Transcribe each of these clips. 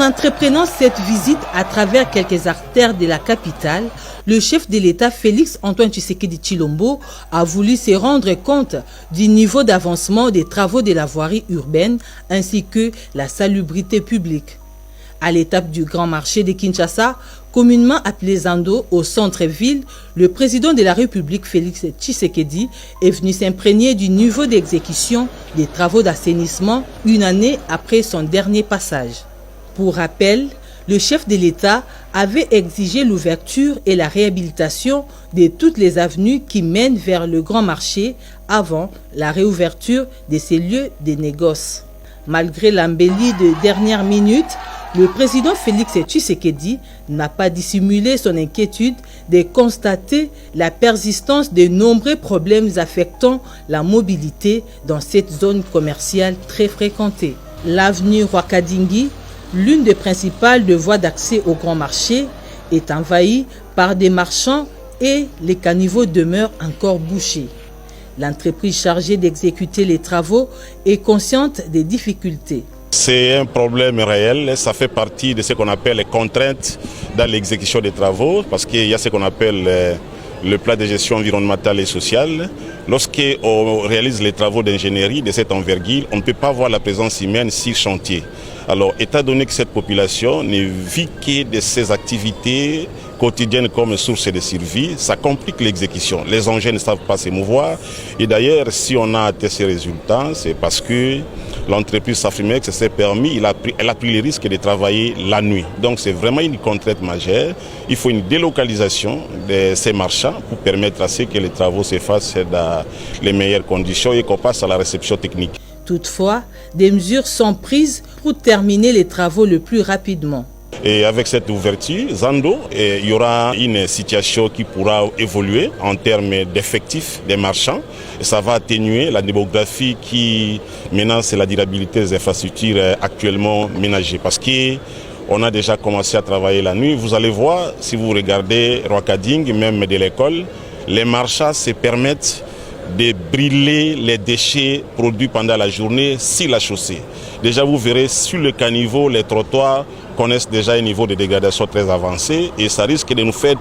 entreprenant cette visite à travers quelques artères de la capitale, le chef de l'État Félix Antoine Tshisekedi Tshilombo a voulu se rendre compte du niveau d'avancement des travaux de la voirie urbaine ainsi que la salubrité publique. À l'étape du Grand Marché de Kinshasa, communément appelé Zando au centre-ville, le président de la République Félix Tshisekedi est venu s'imprégner du niveau d'exécution des travaux d'assainissement une année après son dernier passage. Pour rappel, le chef de l'État avait exigé l'ouverture et la réhabilitation de toutes les avenues qui mènent vers le Grand Marché avant la réouverture de ces lieux de négoce. Malgré l'embellie de dernière minute, le président Félix Tshisekedi n'a pas dissimulé son inquiétude de constater la persistance de nombreux problèmes affectant la mobilité dans cette zone commerciale très fréquentée. L'avenue Rwakadingi, l'une des principales voies d'accès au Grand Marché, est envahie par des marchands et les caniveaux demeurent encore bouchés. L'entreprise chargée d'exécuter les travaux est consciente des difficultés. C'est un problème réel, ça fait partie de ce qu'on appelle les contraintes dans l'exécution des travaux, parce qu'il y a ce qu'on appelle le plan de gestion environnementale et sociale. Lorsqu'on réalise les travaux d'ingénierie de cette envergure, on ne peut pas voir la présence humaine sur chantier. Alors, étant donné que cette population ne vit que de ses activités quotidiennes comme source de survie, ça complique l'exécution. Les engins ne savent pas se mouvoir. Et d'ailleurs, si on a atteint ces résultats, c'est parce que l'entreprise Safimex s'est permis, elle a pris le risque de travailler la nuit. Donc c'est vraiment une contrainte majeure. Il faut une délocalisation de ces marchands pour permettre à ce que les travaux se fassent dans les meilleures conditions et qu'on passe à la réception technique. Toutefois, des mesures sont prises pour terminer les travaux le plus rapidement. Et avec cette ouverture, Zando, il y aura une situation qui pourra évoluer en termes d'effectifs des marchands. Et ça va atténuer la démographie qui menace la durabilité des infrastructures actuellement ménagées. Parce qu'on a déjà commencé à travailler la nuit. Vous allez voir, si vous regardez Rwakading, même de l'école, les marchands se permettent de brûler les déchets produits pendant la journée sur la chaussée. Déjà, vous verrez sur le caniveau, les trottoirs connaissent déjà un niveau de dégradation très avancé et ça risque de nous faire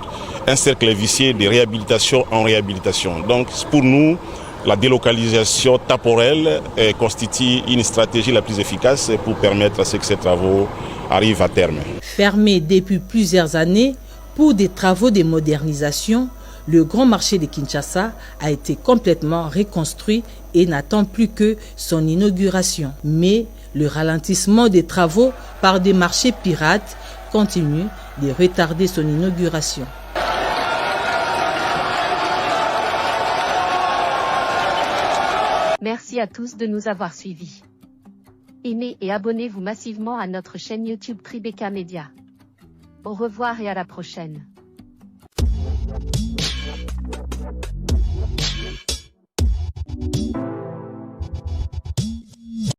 un cercle vicieux de réhabilitation en réhabilitation. Donc, pour nous, la délocalisation temporelle constitue une stratégie la plus efficace pour permettre à ce que ces travaux arrivent à terme. Fermé depuis plusieurs années pour des travaux de modernisation, le Grand Marché de Kinshasa a été complètement reconstruit et n'attend plus que son inauguration. Mais le ralentissement des travaux par des marchés pirates continue de retarder son inauguration. Merci à tous de nous avoir suivis. Aimez et abonnez-vous massivement à notre chaîne YouTube Tribeca Media. Au revoir et à la prochaine.